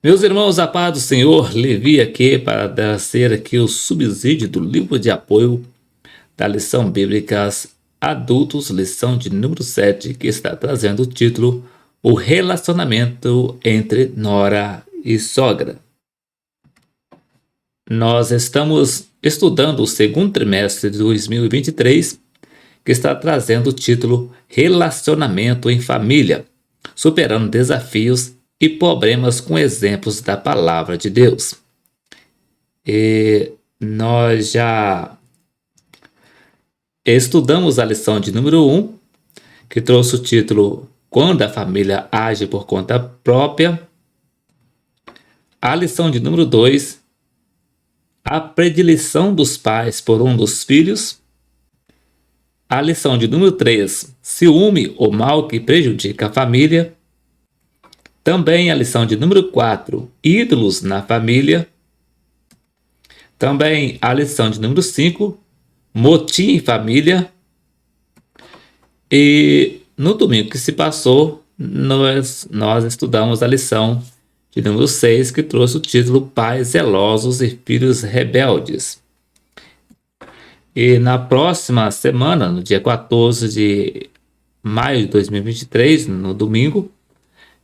Meus irmãos, a paz do Senhor, Levi aqui para trazer aqui o subsídio do livro de apoio da lição bíblicas adultos, lição de número 7, que está trazendo o título O Relacionamento entre Nora e Sogra. Nós estamos estudando o segundo trimestre de 2023, que está trazendo o título Relacionamento em Família, superando desafios e problemas com exemplos da palavra de Deus. E nós já estudamos a lição de número 1, que trouxe o título Quando a família age por conta própria. A lição de número 2, a predileção dos pais por um dos filhos. A lição de número 3, ciúme, o mal que prejudica a família. Também a lição de número 4, ídolos na família. Também a lição de número 5, motim em família. E no domingo que se passou, nós estudamos a lição de número 6, que trouxe o título Pais zelosos e filhos rebeldes. E na próxima semana, no dia 14 de maio de 2023, no domingo,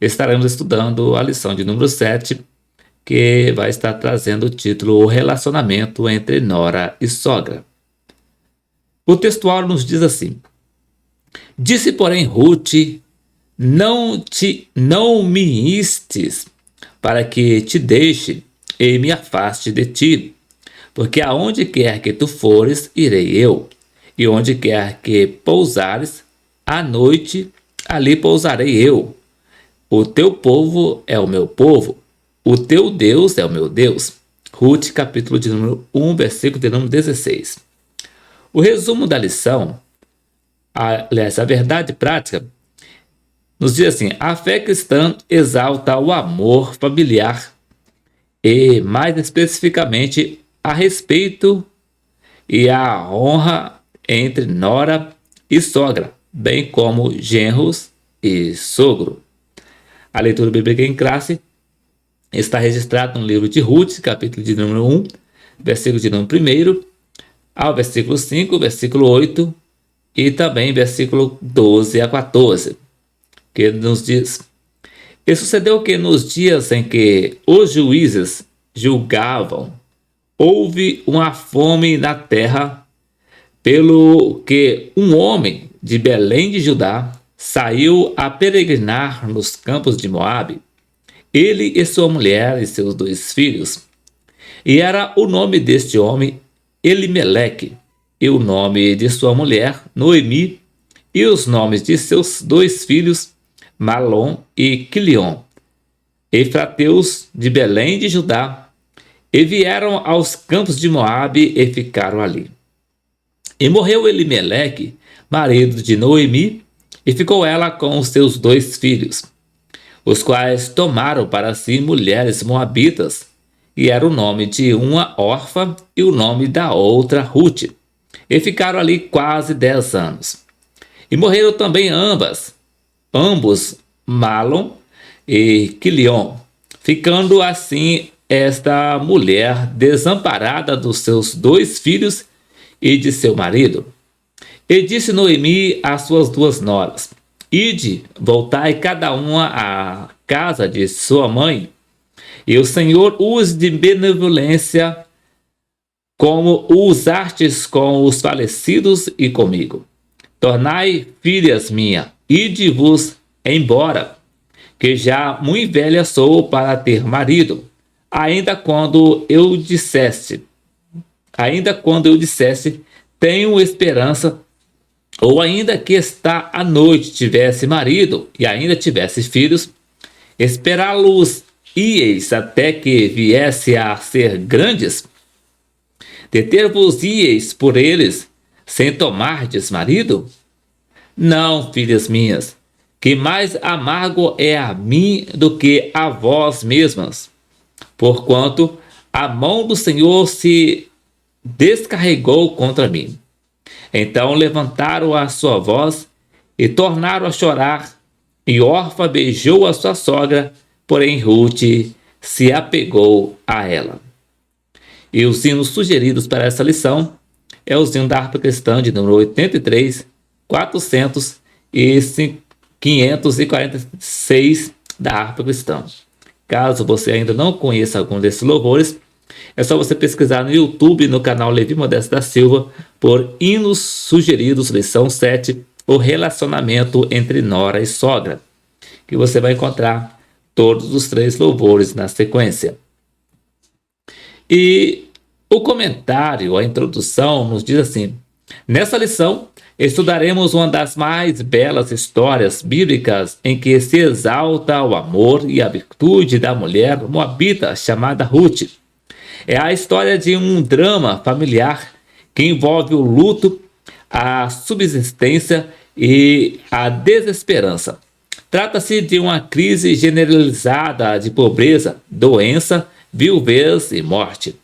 estaremos estudando a lição de número 7, que vai estar trazendo o título O Relacionamento entre Nora e Sogra. O textual nos diz assim: Disse, porém, Ruth, não me instes para que te deixe e me afaste de ti, porque aonde quer que tu fores, irei eu, e onde quer que pousares, à noite, ali pousarei eu. O teu povo é o meu povo, o teu Deus é o meu Deus. Ruth, capítulo de número 1, versículo de número 16. O resumo da lição, aliás, a verdade prática, nos diz assim: a fé cristã exalta o amor familiar e, mais especificamente, a respeito e a honra entre nora e sogra, bem como genros e sogro. A leitura bíblica em classe está registrada no livro de Ruth, capítulo de número 1, versículo de número 1 ao versículo 5, versículo 8 e também versículo 12 a 14, que nos diz: E sucedeu que nos dias em que os juízes julgavam, houve uma fome na terra, pelo que um homem de Belém de Judá saiu a peregrinar nos campos de Moabe, ele e sua mulher e seus 2 filhos. E era o nome deste homem Elimeleque, e o nome de sua mulher Noemi, e os nomes de seus 2 filhos Malom e Quilion, efrateus de Belém de Judá, e vieram aos campos de Moabe e ficaram ali. E morreu Elimeleque, marido de Noemi, e ficou ela com os seus 2 filhos, os quais tomaram para si mulheres moabitas, e era o nome de uma órfã e o nome da outra Ruth, e ficaram ali quase 10 anos. E morreram também ambos Malom e Quilion, ficando assim esta mulher desamparada dos seus 2 filhos e de seu marido. E disse Noemi às suas 2 noras: Ide, voltai cada uma à casa de sua mãe, e o Senhor use de benevolência como usastes com os falecidos e comigo. Tornai, filhas minhas, ide-vos embora, que já muito velha sou para ter marido, ainda quando eu dissesse, tenho esperança, ou ainda que esta a noite tivesse marido e ainda tivesse filhos, esperá-los ieis até que viesse a ser grandes? Deter-vos-ieis por eles, sem tomardes marido? Não, filhas minhas, que mais amargo é a mim do que a vós mesmas, porquanto a mão do Senhor se descarregou contra mim. Então levantaram a sua voz e tornaram a chorar, e Orfa beijou a sua sogra, porém Ruth se apegou a ela. E os hinos sugeridos para essa lição é o hino da harpa cristã de número 83, 400 e 546 da harpa cristã. Caso você ainda não conheça algum desses louvores, é só você pesquisar no YouTube, no canal Levi Modesto da Silva, por hinos sugeridos, lição 7, o relacionamento entre nora e sogra, que você vai encontrar todos os 3 louvores na sequência. E o comentário, a introdução, nos diz assim: nessa lição, estudaremos uma das mais belas histórias bíblicas em que se exalta o amor e a virtude da mulher moabita chamada Ruth. É a história de um drama familiar que envolve o luto, a subsistência e a desesperança. Trata-se de uma crise generalizada de pobreza, doença, viuvez e morte.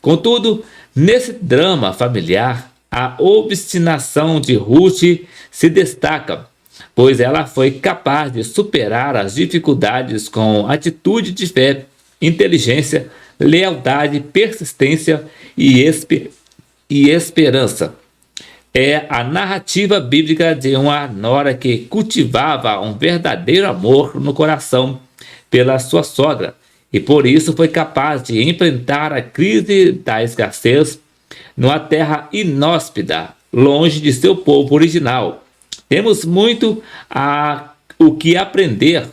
Contudo, nesse drama familiar, a obstinação de Ruth se destaca, pois ela foi capaz de superar as dificuldades com atitude de fé, inteligência, lealdade, persistência e esperança. É a narrativa bíblica de uma nora que cultivava um verdadeiro amor no coração pela sua sogra e por isso foi capaz de enfrentar a crise da escassez numa terra inóspita, longe de seu povo original. Temos muito o que aprender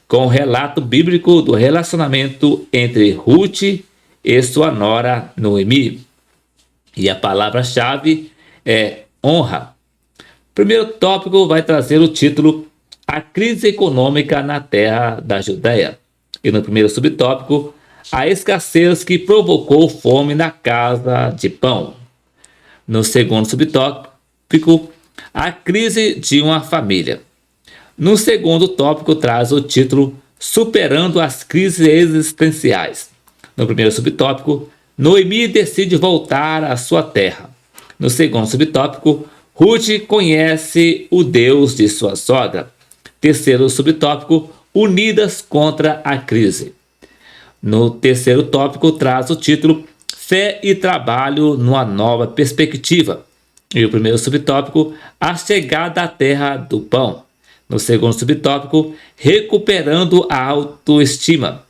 com o relato bíblico do relacionamento entre Ruth e sua nora Noemi. E a palavra-chave é honra. O primeiro tópico vai trazer o título A Crise Econômica na Terra da Judéia. E no primeiro subtópico, a escassez que provocou fome na casa de pão. No segundo subtópico, a crise de uma família. No segundo tópico traz o título Superando as Crises Existenciais. No primeiro subtópico, Noemi decide voltar à sua terra. No segundo subtópico, Ruth conhece o Deus de sua sogra. Terceiro subtópico, Unidas contra a crise. No terceiro tópico traz o título Fé e Trabalho numa Nova Perspectiva. E o primeiro subtópico, A Chegada à Terra do Pão. No segundo subtópico, Recuperando a Autoestima.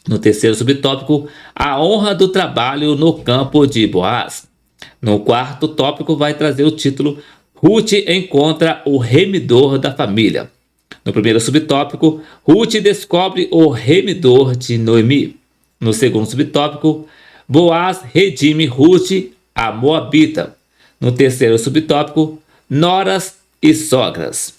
No terceiro subtópico, A Honra do Trabalho no Campo de Boaz. No quarto tópico vai trazer o título Ruth encontra o remidor da família. No primeiro subtópico, Ruth descobre o remidor de Noemi. No segundo subtópico, Boaz redime Ruth, a moabita. No terceiro subtópico, noras e sogras.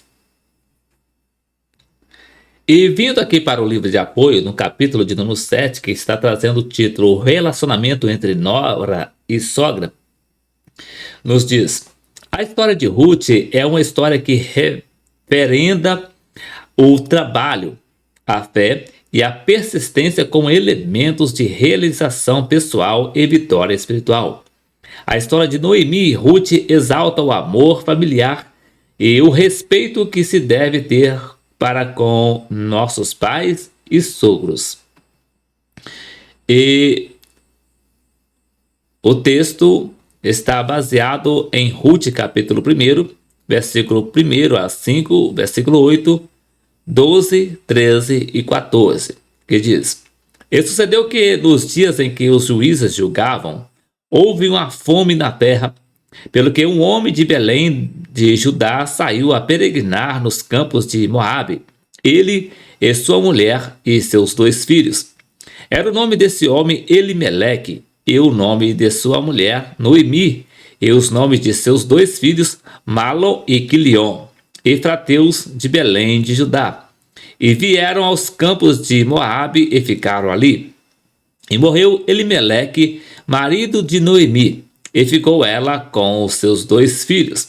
E vindo aqui para o livro de apoio, no capítulo de número 7, que está trazendo o título Relacionamento entre nora e sogra, nos diz: a história de Ruth é uma história que referenda o trabalho, a fé e a persistência como elementos de realização pessoal e vitória espiritual. A história de Noemi e Ruth exalta o amor familiar e o respeito que se deve ter para com nossos pais e sogros. E o texto está baseado em Ruth capítulo 1, versículo 1 a 5, versículo 8, 12, 13 e 14, que diz: E sucedeu que nos dias em que os juízes julgavam, houve uma fome na terra, pelo que um homem de Belém de Judá saiu a peregrinar nos campos de Moabe, ele e sua mulher e seus 2 filhos. Era o nome desse homem Elimeleque, e o nome de sua mulher Noemi, e os nomes de seus 2 filhos Malom e Quilion, efrateus de Belém de Judá. E vieram aos campos de Moabe e ficaram ali. E morreu Elimeleque, marido de Noemi, e ficou ela com os seus 2 filhos,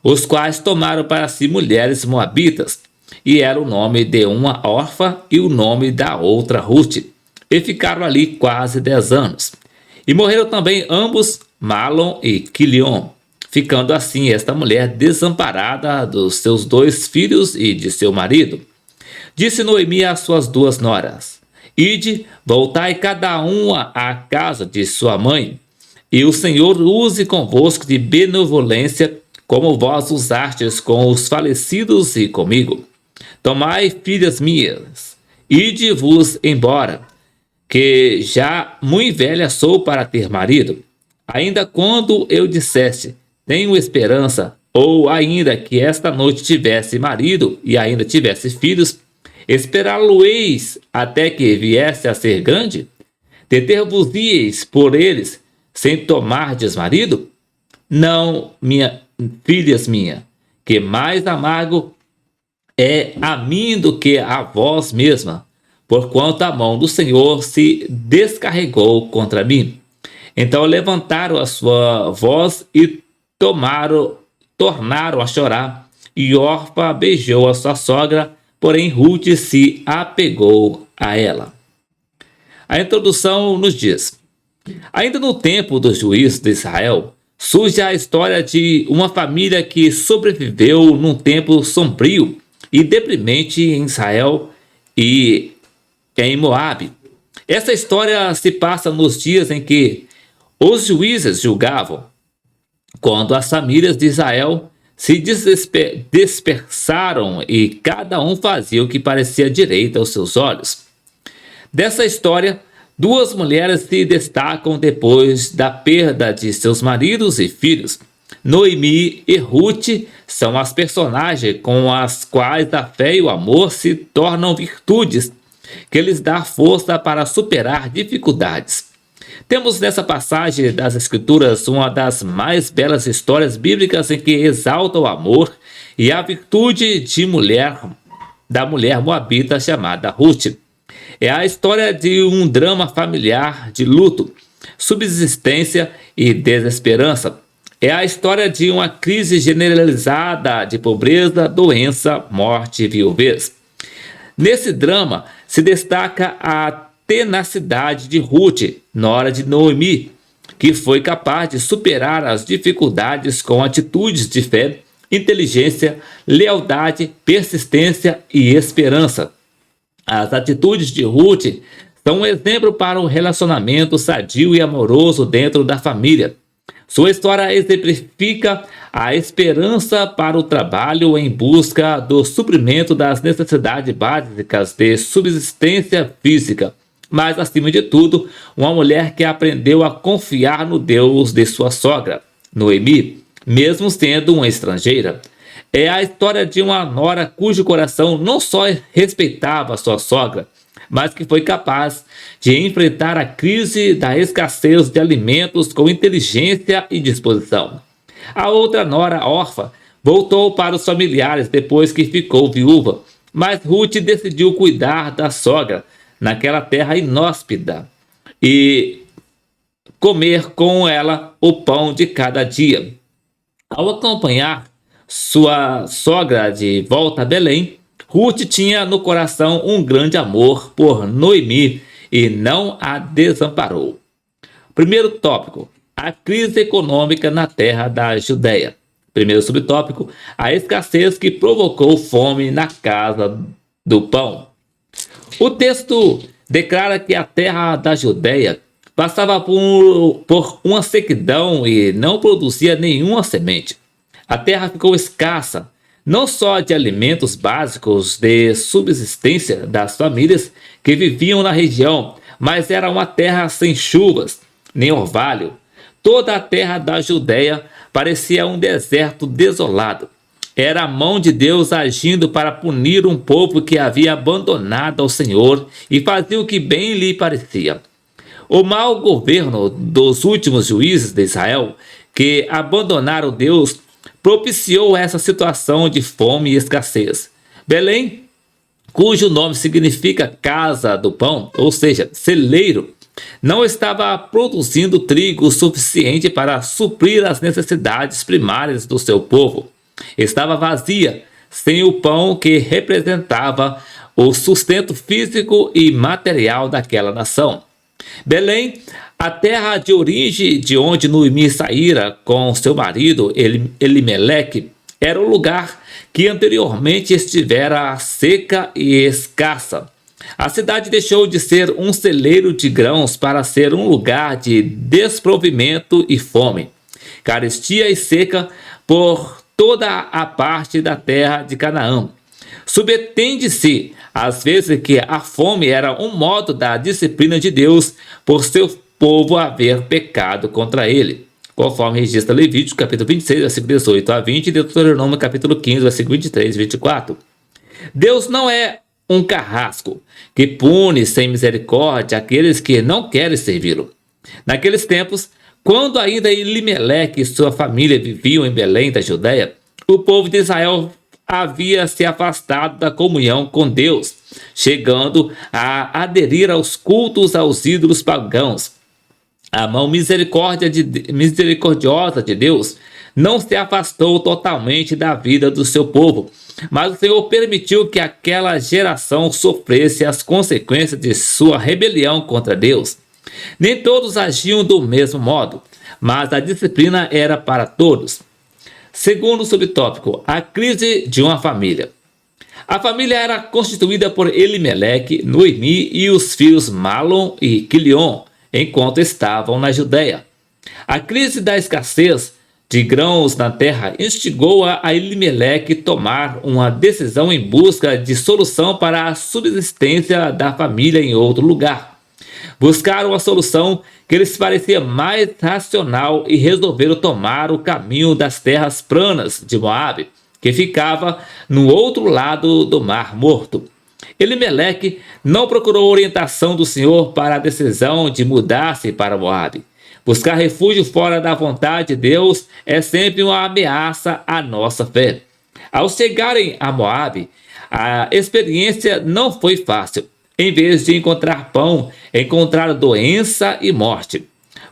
os quais tomaram para si mulheres moabitas, e era o nome de uma órfã e o nome da outra Ruth, e ficaram ali quase 10 anos. E morreram também ambos, Malom e Quilion, ficando assim esta mulher desamparada dos seus 2 filhos e de seu marido. Disse Noemi às suas 2 noras: Ide, voltai cada um à casa de sua mãe, e o Senhor use convosco de benevolência, como vós usastes com os falecidos e comigo. Tomai, filhas minhas, ide-vos embora, que já muito velha sou para ter marido. Ainda quando eu dissesse, tenho esperança, ou ainda que esta noite tivesse marido e ainda tivesse filhos, esperá-lo-eis até que viesse a ser grande? Deter-vos-ieis por eles, sem tomardes marido? Não, filhas minhas, que mais amargo é a mim do que a vós mesma, porquanto a mão do Senhor se descarregou contra mim. Então levantaram a sua voz e tornaram a chorar, e Orfa beijou a sua sogra, porém Ruth se apegou a ela. A introdução nos diz: ainda no tempo dos juízes de Israel, surge a história de uma família que sobreviveu num tempo sombrio e deprimente em Israel e em Moabe. Essa história se passa nos dias em que os juízes julgavam, quando as famílias de Israel se dispersaram e cada um fazia o que parecia direito aos seus olhos. Dessa história, duas mulheres se destacam depois da perda de seus maridos e filhos. Noemi e Ruth são as personagens com as quais a fé e o amor se tornam virtudes que lhes dá força para superar dificuldades. Temos nessa passagem das Escrituras uma das mais belas histórias bíblicas em que exalta o amor e a virtude da mulher moabita chamada Ruth. É a história de um drama familiar de luto, subsistência e desesperança. É a história de uma crise generalizada de pobreza, doença, morte e viuvez. Nesse drama se destaca a tenacidade de Ruth na hora de Noemi, que foi capaz de superar as dificuldades com atitudes de fé, inteligência, lealdade, persistência e esperança. As atitudes de Ruth são um exemplo para um relacionamento sadio e amoroso dentro da família. Sua história exemplifica a esperança para o trabalho em busca do suprimento das necessidades básicas de subsistência física, mas, acima de tudo, uma mulher que aprendeu a confiar no Deus de sua sogra, Noemi, mesmo sendo uma estrangeira. É a história de uma nora cujo coração não só respeitava sua sogra, mas que foi capaz de enfrentar a crise da escassez de alimentos com inteligência e disposição. A outra nora, Orfa, voltou para os familiares depois que ficou viúva, mas Ruth decidiu cuidar da sogra naquela terra inóspita e comer com ela o pão de cada dia. Ao acompanhar sua sogra de volta a Belém, Ruth tinha no coração um grande amor por Noemi e não a desamparou. Primeiro tópico: a crise econômica na terra da Judéia. Primeiro subtópico: a escassez que provocou fome na casa do pão. O texto declara que a terra da Judéia passava por uma sequidão e não produzia nenhuma semente. A terra ficou escassa, não só de alimentos básicos de subsistência das famílias que viviam na região, mas era uma terra sem chuvas, nem orvalho. Toda a terra da Judéia parecia um deserto desolado. Era a mão de Deus agindo para punir um povo que havia abandonado ao Senhor e fazia o que bem lhe parecia. O mau governo dos últimos juízes de Israel, que abandonaram Deus, propiciou essa situação de fome e escassez. Belém, cujo nome significa casa do pão, ou seja, celeiro, não estava produzindo trigo suficiente para suprir as necessidades primárias do seu povo. Estava vazia, sem o pão que representava o sustento físico e material daquela nação. Belém, a terra de origem de onde Noemi saíra com seu marido Elimeleque, era o lugar que anteriormente estivera seca e escassa. A cidade deixou de ser um celeiro de grãos para ser um lugar de desprovimento e fome, carestia e seca por toda a parte da terra de Canaã. Subentende-se, às vezes, que a fome era um modo da disciplina de Deus por seu povo haver pecado contra ele, conforme registra Levítico, capítulo 26, versículo 18 a 20, e Deuteronômio, capítulo 15, versículo 23 e 24. Deus não é um carrasco que pune sem misericórdia aqueles que não querem servi-lo. Naqueles tempos, quando ainda Elimeleque e sua família viviam em Belém da Judéia, o povo de Israel havia se afastado da comunhão com Deus, chegando a aderir aos cultos aos ídolos pagãos. A mão misericordiosa de Deus não se afastou totalmente da vida do seu povo, mas o Senhor permitiu que aquela geração sofresse as consequências de sua rebelião contra Deus. Nem todos agiam do mesmo modo, mas a disciplina era para todos. Segundo subtópico, a crise de uma família. A família era constituída por Elimeleque, Noemi e os filhos Malom e Quilion, enquanto estavam na Judéia. A crise da escassez de grãos na terra instigou a Elimeleque tomar uma decisão em busca de solução para a subsistência da família em outro lugar. Buscaram uma solução que lhes parecia mais racional e resolveram tomar o caminho das terras planas de Moabe, que ficava no outro lado do Mar Morto. Elimeleque não procurou orientação do Senhor para a decisão de mudar-se para Moabe. Buscar refúgio fora da vontade de Deus é sempre uma ameaça à nossa fé. Ao chegarem a Moabe, a experiência não foi fácil. Em vez de encontrar pão, encontraram doença e morte.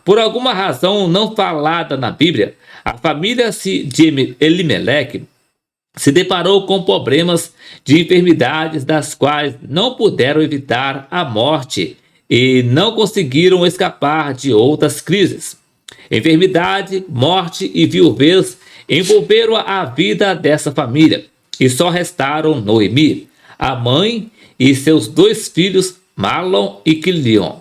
Por alguma razão não falada na Bíblia, a família de Elimeleque se deparou com problemas de enfermidades das quais não puderam evitar a morte e não conseguiram escapar de outras crises. Enfermidade, morte e viuvez envolveram a vida dessa família e só restaram Noemi, a mãe e seus dois filhos, Malom e Quilion.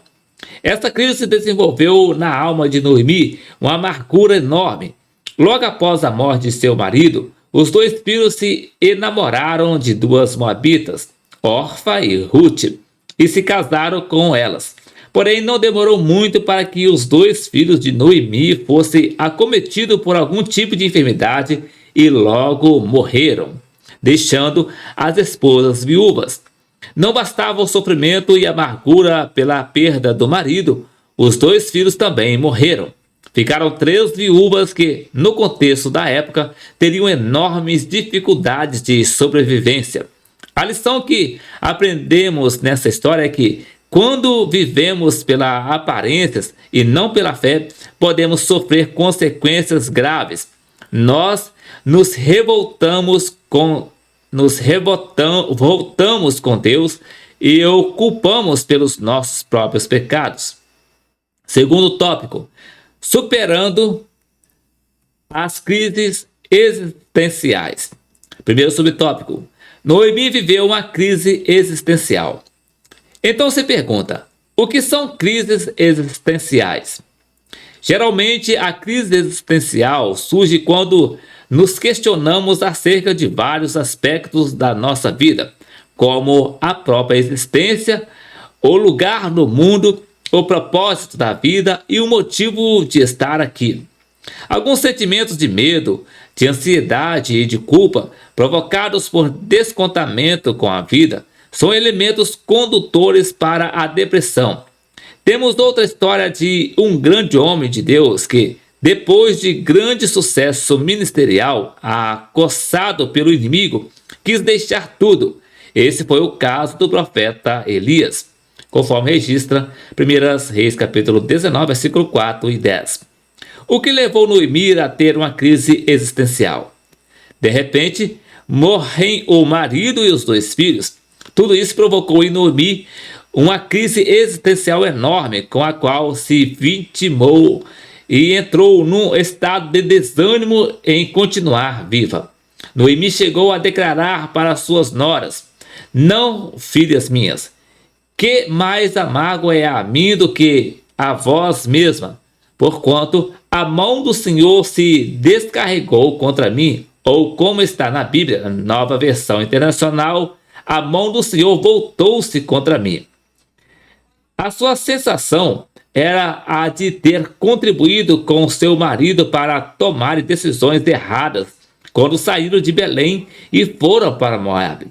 Esta crise se desenvolveu na alma de Noemi uma amargura enorme. Logo após a morte de seu marido, os dois filhos se enamoraram de duas moabitas, Orfa e Ruth, e se casaram com elas. Porém, não demorou muito para que os dois filhos de Noemi fossem acometidos por algum tipo de enfermidade e logo morreram, deixando as esposas viúvas. Não bastava o sofrimento e amargura pela perda do marido, os dois filhos também morreram. Ficaram 3 viúvas que, no contexto da época, teriam enormes dificuldades de sobrevivência. A lição que aprendemos nessa história é que, quando vivemos pelas aparências e não pela fé, podemos sofrer consequências graves. Nós voltamos com Deus e o culpamos pelos nossos próprios pecados. Segundo tópico, superando as crises existenciais. Primeiro subtópico, Noemi viveu uma crise existencial. Então se pergunta, o que são crises existenciais? Geralmente a crise existencial surge quando nos questionamos acerca de vários aspectos da nossa vida, como a própria existência, o lugar no mundo, o propósito da vida e o motivo de estar aqui. Alguns sentimentos de medo, de ansiedade e de culpa, provocados por descontamento com a vida, são elementos condutores para a depressão. Temos outra história de um grande homem de Deus que, depois de grande sucesso ministerial, acossado pelo inimigo, quis deixar tudo. Esse foi o caso do profeta Elias, conforme registra 1 Reis capítulo 19, versículo 4 e 10. O que levou Noemi a ter uma crise existencial? De repente, morrem o marido e os 2 filhos. Tudo isso provocou em Noemi uma crise existencial enorme, com a qual se vitimou e entrou num estado de desânimo em continuar viva. Noemi chegou a declarar para suas noras: "Não, filhas minhas, que mais amargo é a mim do que a vós mesma, porquanto a mão do Senhor se descarregou contra mim, ou como está na Bíblia, Nova Versão Internacional, a mão do Senhor voltou-se contra mim. A sua sensação era a de ter contribuído com seu marido para tomar decisões erradas quando saíram de Belém e foram para Moabe.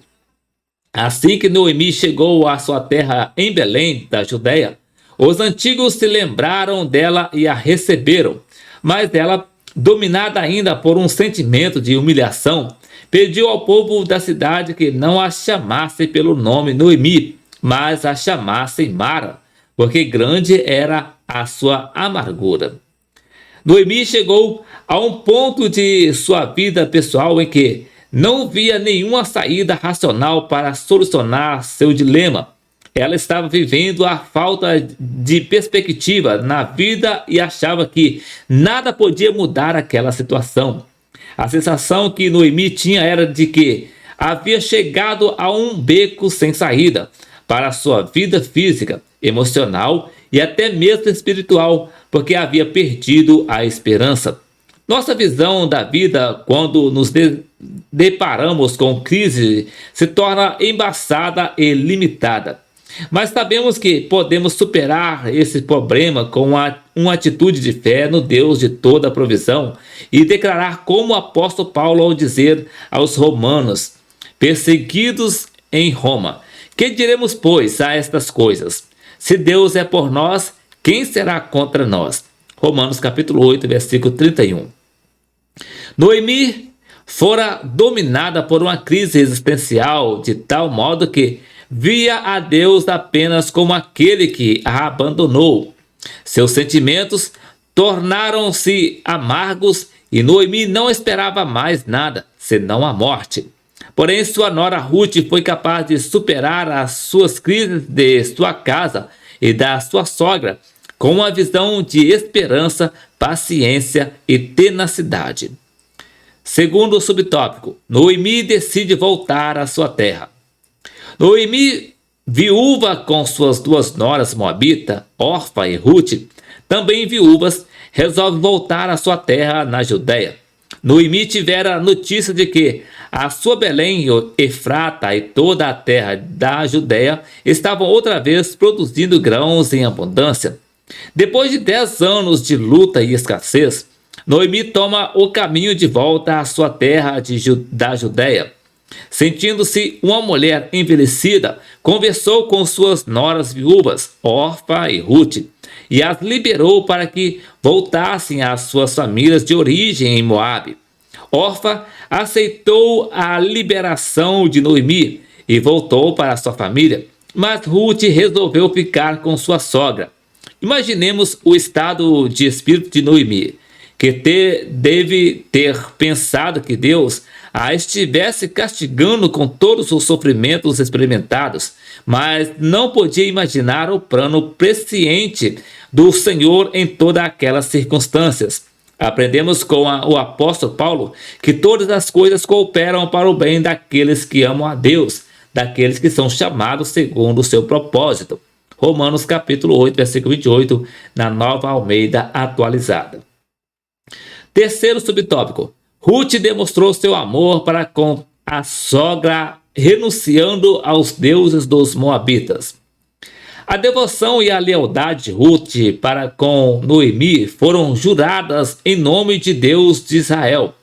Assim que Noemi chegou à sua terra em Belém, da Judéia, os antigos se lembraram dela e a receberam, mas ela, dominada ainda por um sentimento de humilhação, pediu ao povo da cidade que não a chamassem pelo nome Noemi, mas a chamassem Mara, porque grande era a sua amargura. Noemi chegou a um ponto de sua vida pessoal em que não via nenhuma saída racional para solucionar seu dilema. Ela estava vivendo a falta de perspectiva na vida e achava que nada podia mudar aquela situação. A sensação que Noemi tinha era de que havia chegado a um beco sem saída para a sua vida física, emocional e até mesmo espiritual, porque havia perdido a esperança. Nossa visão da vida, quando nos deparamos com crise, se torna embaçada e limitada. Mas sabemos que podemos superar esse problema com uma atitude de fé no Deus de toda a provisão e declarar como o apóstolo Paulo ao dizer aos romanos, perseguidos em Roma: que diremos, pois, a estas coisas? Se Deus é por nós, quem será contra nós? Romanos capítulo 8, versículo 31. Noemi fora dominada por uma crise existencial de tal modo que via a Deus apenas como aquele que a abandonou. Seus sentimentos tornaram-se amargos e Noemi não esperava mais nada, senão a morte. Porém, sua nora Ruth foi capaz de superar as suas crises de sua casa e da sua sogra, com uma visão de esperança, paciência e tenacidade. Segundo subtópico, Noemi decide voltar à sua terra. Noemi, viúva com suas duas noras moabita, Orfa e Ruth, também viúvas, resolve voltar à sua terra na Judéia. Noemi tivera notícia de que a sua Belém, Efrata e toda a terra da Judéia estavam outra vez produzindo grãos em abundância. Depois de 10 anos de luta e escassez, Noemi toma o caminho de volta à sua terra da Judéia. Sentindo-se uma mulher envelhecida, conversou com suas noras viúvas, Orfa e Ruth, e as liberou para que voltassem às suas famílias de origem em Moabe. Orfa aceitou a liberação de Noemi e voltou para sua família, mas Ruth resolveu ficar com sua sogra. Imaginemos o estado de espírito de Noemi, que deve ter pensado que Deus a estivesse castigando com todos os sofrimentos experimentados, mas não podia imaginar o plano presciente do Senhor em todas aquelas circunstâncias. Aprendemos com o apóstolo Paulo que todas as coisas cooperam para o bem daqueles que amam a Deus, daqueles que são chamados segundo o seu propósito. Romanos capítulo 8, versículo 28, na Nova Almeida atualizada. Terceiro subtópico, Ruth demonstrou seu amor para com a sogra, renunciando aos deuses dos moabitas. A devoção e a lealdade de Ruth para com Noemi foram juradas em nome de Deus de Israel.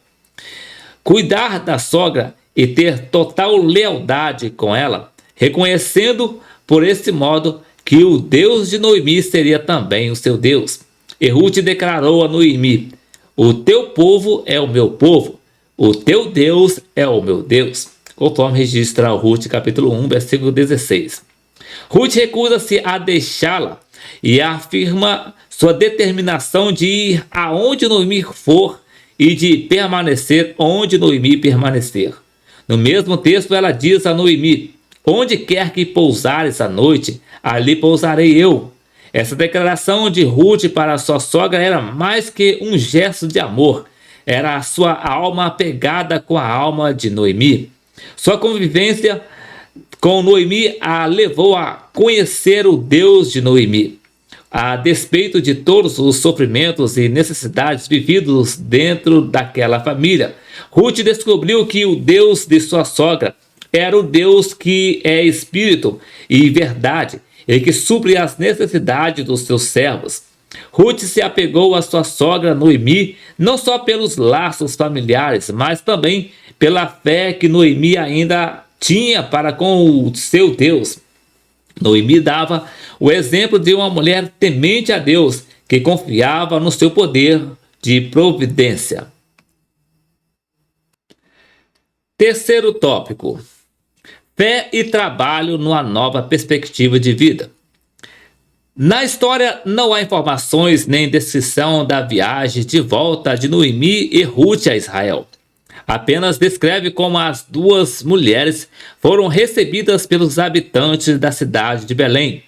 Cuidar da sogra e ter total lealdade com ela, reconhecendo por esse modo que o Deus de Noemi seria também o seu Deus. E Ruth declarou a Noemi: o teu povo é o meu povo, o teu Deus é o meu Deus, conforme registra Ruth capítulo 1, versículo 16. Ruth recusa-se a deixá-la e afirma sua determinação de ir aonde Noemi for e de permanecer onde Noemi permanecer. No mesmo texto ela diz a Noemi: onde quer que pousares à noite, ali pousarei eu. Essa declaração de Ruth para sua sogra era mais que um gesto de amor. Era a sua alma apegada com a alma de Noemi. Sua convivência com Noemi, a levou a conhecer o Deus de Noemi. A despeito de todos os sofrimentos e necessidades vividos dentro daquela família, Ruth descobriu que o Deus de sua sogra era o Deus que é espírito e verdade, e que supre as necessidades dos seus servos. Ruth se apegou à sua sogra Noemi, não só pelos laços familiares, mas também pela fé que Noemi ainda tinha para com o seu Deus. Noemi dava o exemplo de uma mulher temente a Deus, que confiava no seu poder de providência. Terceiro tópico: fé e trabalho numa nova perspectiva de vida. Na história não há informações nem descrição da viagem de volta de Noemi e Ruth a Israel. Apenas descreve como as duas mulheres foram recebidas pelos habitantes da cidade de Belém.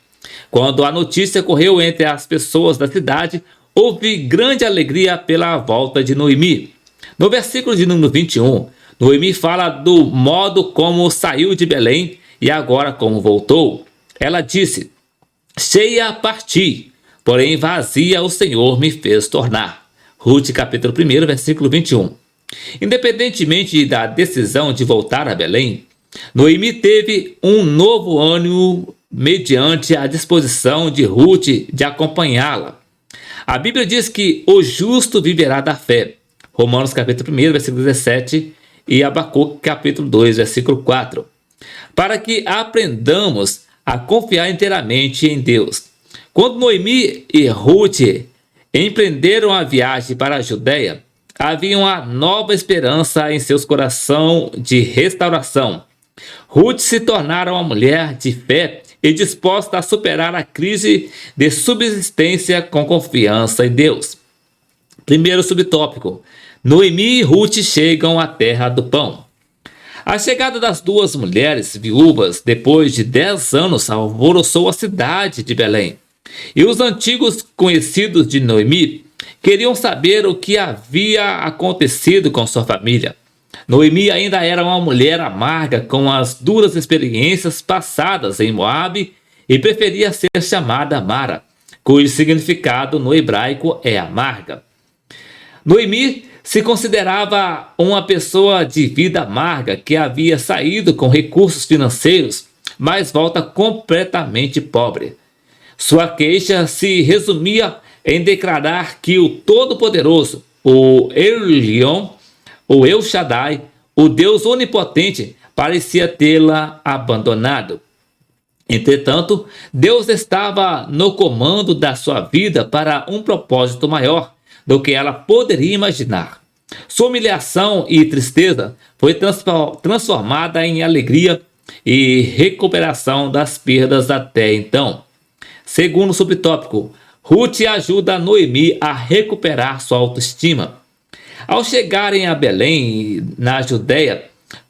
Quando a notícia correu entre as pessoas da cidade, houve grande alegria pela volta de Noemi. No versículo de número 21, Noemi fala do modo como saiu de Belém e agora como voltou. Ela disse: cheia parti, porém vazia o Senhor me fez tornar. Ruth capítulo 1, versículo 21. Independentemente da decisão de voltar a Belém, Noemi teve um novo ânimo mediante a disposição de Ruth de acompanhá-la. A Bíblia diz que o justo viverá da fé. Romanos capítulo 1, versículo 17 e Abacuque capítulo 2, versículo 4. Para que aprendamos a confiar inteiramente em Deus. Quando Noemi e Ruth empreenderam a viagem para a Judéia, havia uma nova esperança em seus corações de restauração. Ruth se tornara uma mulher de fé e disposta a superar a crise de subsistência com confiança em Deus. Primeiro subtópico: Noemi e Ruth chegam à terra do pão. A chegada das duas mulheres viúvas, depois de 10 anos, alvoroçou a cidade de Belém. E os antigos conhecidos de Noemi queriam saber o que havia acontecido com sua família. Noemi ainda era uma mulher amarga com as duras experiências passadas em Moabe e preferia ser chamada Mara, cujo significado no hebraico é amarga. Noemi se considerava uma pessoa de vida amarga que havia saído com recursos financeiros, mas volta completamente pobre. Sua queixa se resumia em declarar que o Todo-Poderoso, o Elion, o El Shaddai, o Deus Onipotente, parecia tê-la abandonado. Entretanto, Deus estava no comando da sua vida para um propósito maior do que ela poderia imaginar. Sua humilhação e tristeza foi transformada em alegria e recuperação das perdas até então. Segundo subtópico: Ruth ajuda Noemi a recuperar sua autoestima. Ao chegarem a Belém, na Judéia,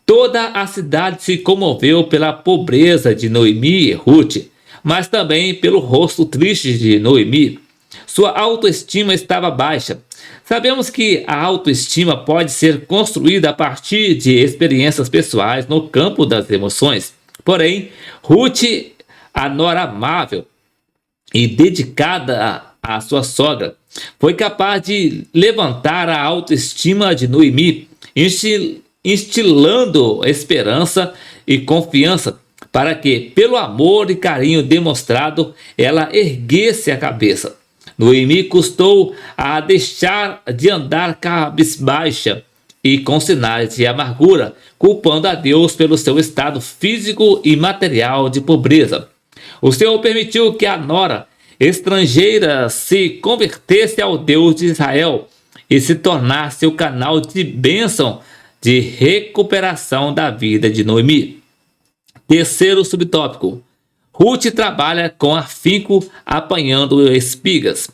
toda a cidade se comoveu pela pobreza de Noemi e Ruth, mas também pelo rosto triste de Noemi. Sua autoestima estava baixa. Sabemos que a autoestima pode ser construída a partir de experiências pessoais no campo das emoções. Porém, Ruth, a nora amável e dedicada à sua sogra, foi capaz de levantar a autoestima de Noemi, instilando esperança e confiança para que, pelo amor e carinho demonstrado, ela erguesse a cabeça. Noemi custou a deixar de andar cabisbaixa e com sinais de amargura, culpando a Deus pelo seu estado físico e material de pobreza. O Senhor permitiu que a nora estrangeira se convertesse ao Deus de Israel e se tornasse o canal de bênção de recuperação da vida de Noemi. Terceiro subtópico: Ruth trabalha com afinco apanhando espigas.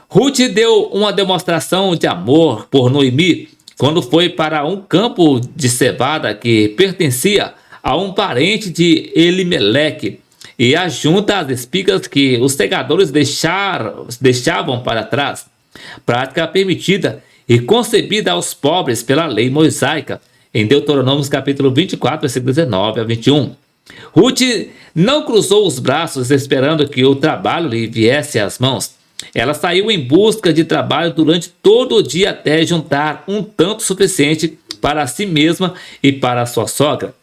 Ruth deu uma demonstração de amor por Noemi quando foi para um campo de cevada que pertencia a um parente de Elimeleque e ajunta as espigas que os segadores deixavam para trás, prática permitida e concebida aos pobres pela lei mosaica, em Deuteronômio capítulo 24, versículo 19 a 21. Ruth não cruzou os braços esperando que o trabalho lhe viesse às mãos. Ela saiu em busca de trabalho durante todo o dia até juntar um tanto suficiente para si mesma e para sua sogra.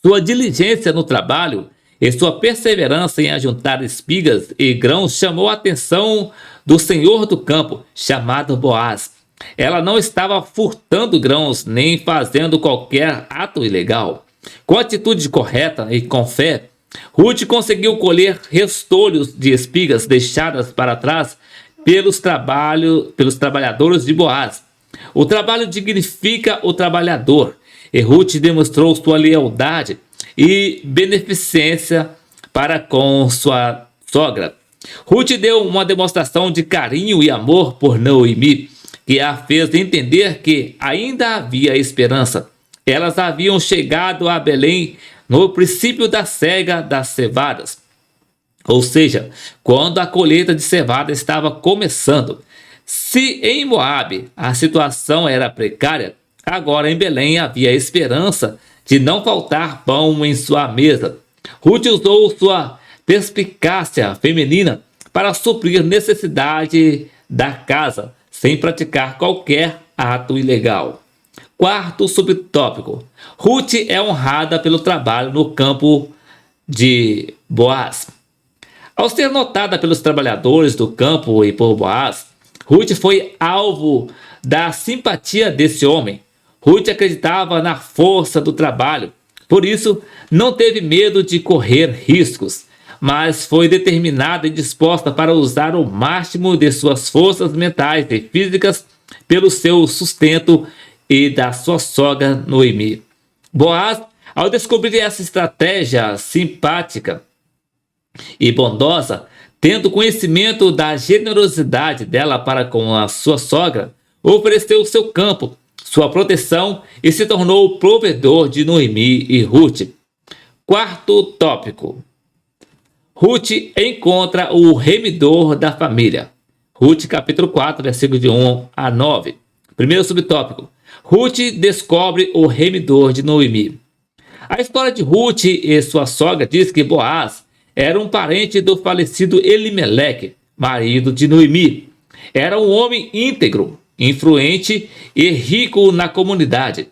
Sua diligência no trabalho e sua perseverança em ajuntar espigas e grãos chamou a atenção do senhor do campo, chamado Boaz. Ela não estava furtando grãos nem fazendo qualquer ato ilegal. Com atitude correta e com fé, Ruth conseguiu colher restolhos de espigas deixadas para trás pelos trabalhadores de Boaz. O trabalho dignifica o trabalhador, e Ruth demonstrou sua lealdade e beneficência para com sua sogra. Ruth deu uma demonstração de carinho e amor por Noemi, que a fez entender que ainda havia esperança. Elas haviam chegado a Belém no princípio da cega das cevadas, ou seja, quando a colheita de cevada estava começando. Se em Moabe a situação era precária, agora em Belém havia esperança de não faltar pão em sua mesa. Ruth usou sua perspicácia feminina para suprir necessidade da casa, sem praticar qualquer ato ilegal. Quarto subtópico: Ruth é honrada pelo trabalho no campo de Boaz. Ao ser notada pelos trabalhadores do campo e por Boaz, Ruth foi alvo da simpatia desse homem. Ruth acreditava na força do trabalho, por isso não teve medo de correr riscos, mas foi determinada e disposta para usar o máximo de suas forças mentais e físicas pelo seu sustento e da sua sogra Noemi. Boaz, ao descobrir essa estratégia simpática e bondosa, tendo conhecimento da generosidade dela para com a sua sogra, ofereceu o seu campo, sua proteção e se tornou o provedor de Noemi e Ruth. Quarto tópico: Ruth encontra o remidor da família. Ruth capítulo 4, versículo de 1 a 9. Primeiro subtópico: Ruth descobre o remidor de Noemi. A história de Ruth e sua sogra diz que Boaz era um parente do falecido Elimeleque, marido de Noemi. Era um homem íntegro, influente e rico na comunidade.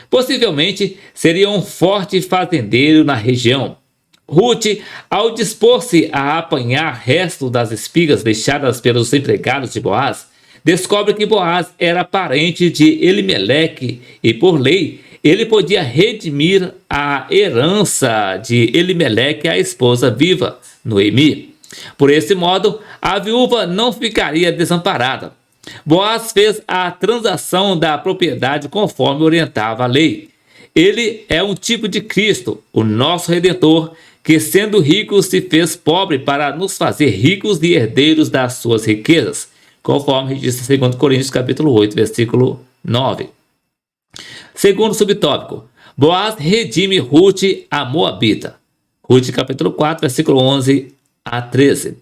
Possivelmente seria um forte fazendeiro na região. Ruth, ao dispor-se a apanhar resto das espigas deixadas pelos empregados de Boaz, descobre que Boaz era parente de Elimeleque e, por lei, ele podia redimir a herança de Elimeleque à esposa viva, Noemi. Por esse modo, a viúva não ficaria desamparada. Boaz fez a transação da propriedade conforme orientava a lei. Ele é um tipo de Cristo, o nosso Redentor, que sendo rico se fez pobre para nos fazer ricos e herdeiros das suas riquezas, conforme registra 2 Coríntios capítulo 8, versículo 9. Segundo subtópico: Boaz redime Ruth a Moabita. Ruth capítulo 4, versículo 11 a 13.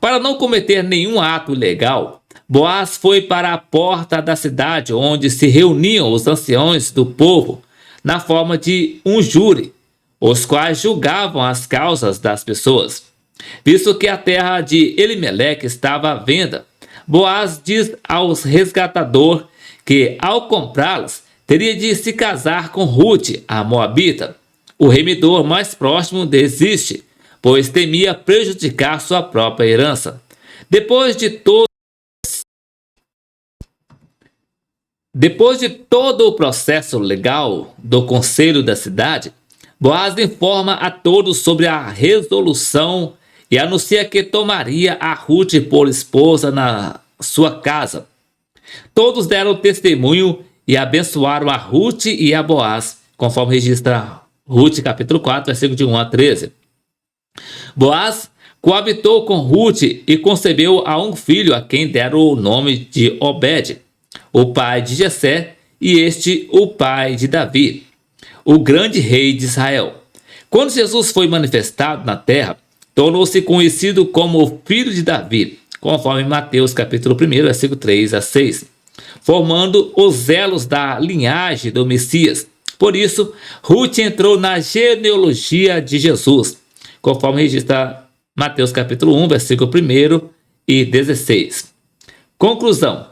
Para não cometer nenhum ato ilegal, Boaz foi para a porta da cidade onde se reuniam os anciãos do povo, na forma de um júri, os quais julgavam as causas das pessoas. Visto que a terra de Elimeleque estava à venda, Boaz diz aos resgatadores que, ao comprá-las, teria de se casar com Ruth, a Moabita. O remidor mais próximo desiste, pois temia prejudicar sua própria herança. Depois de todo o processo legal do conselho da cidade, Boaz informa a todos sobre a resolução e anuncia que tomaria a Ruth por esposa na sua casa. Todos deram testemunho e abençoaram a Ruth e a Boaz, conforme registra Ruth capítulo 4, versículo de 1 a 13. Boaz coabitou com Ruth e concebeu a um filho a quem deram o nome de Obed, o pai de Jessé, e este o pai de Davi, o grande rei de Israel. Quando Jesus foi manifestado na terra, tornou-se conhecido como o filho de Davi, conforme Mateus capítulo 1, versículo 3 a 6, formando os elos da linhagem do Messias, Por isso, Ruth entrou na genealogia de Jesus, conforme registra Mateus capítulo 1, versículo 1 e 16. Conclusão.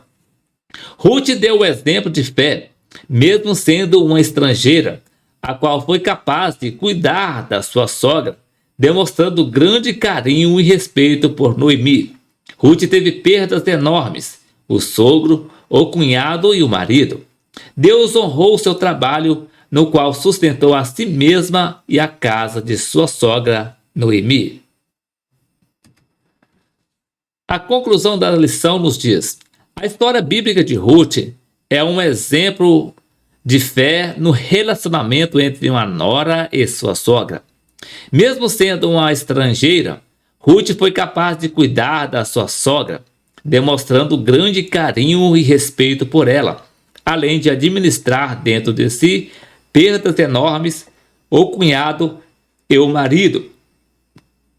Ruth deu o exemplo de fé, mesmo sendo uma estrangeira, a qual foi capaz de cuidar da sua sogra, demonstrando grande carinho e respeito por Noemi. Ruth teve perdas enormes, o sogro, o cunhado e o marido. Deus honrou seu trabalho, no qual sustentou a si mesma e a casa de sua sogra, Noemi. A conclusão da lição nos diz: a história bíblica de Ruth é um exemplo de fé no relacionamento entre uma nora e sua sogra. Mesmo sendo uma estrangeira, Ruth foi capaz de cuidar da sua sogra, demonstrando grande carinho e respeito por ela, além de administrar dentro de si perdas enormes, o cunhado e o marido.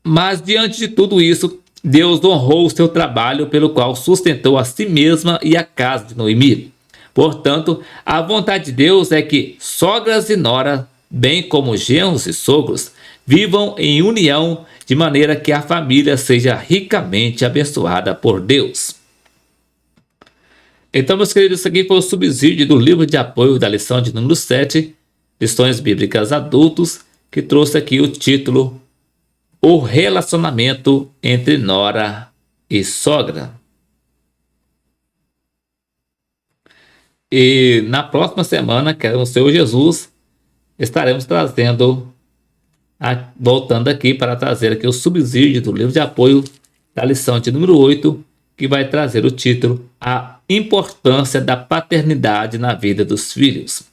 Mas diante de tudo isso, Deus honrou o seu trabalho, pelo qual sustentou a si mesma e a casa de Noemi. Portanto, a vontade de Deus é que sogras e noras, bem como genros e sogros, vivam em união, de maneira que a família seja ricamente abençoada por Deus. Então, meus queridos, isso aqui foi o subsídio do livro de apoio da lição de número 7, Lições Bíblicas Adultos, que trouxe aqui o título O Relacionamento entre Nora e Sogra. E na próxima semana, querendo o Senhor Jesus, estaremos voltando aqui para trazer aqui o subsídio do livro de apoio da lição de número 8, que vai trazer o título A Importância da Paternidade na Vida dos Filhos.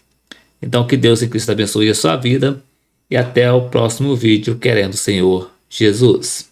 Então, que Deus em Cristo abençoe a sua vida e até o próximo vídeo, querendo o Senhor Jesus.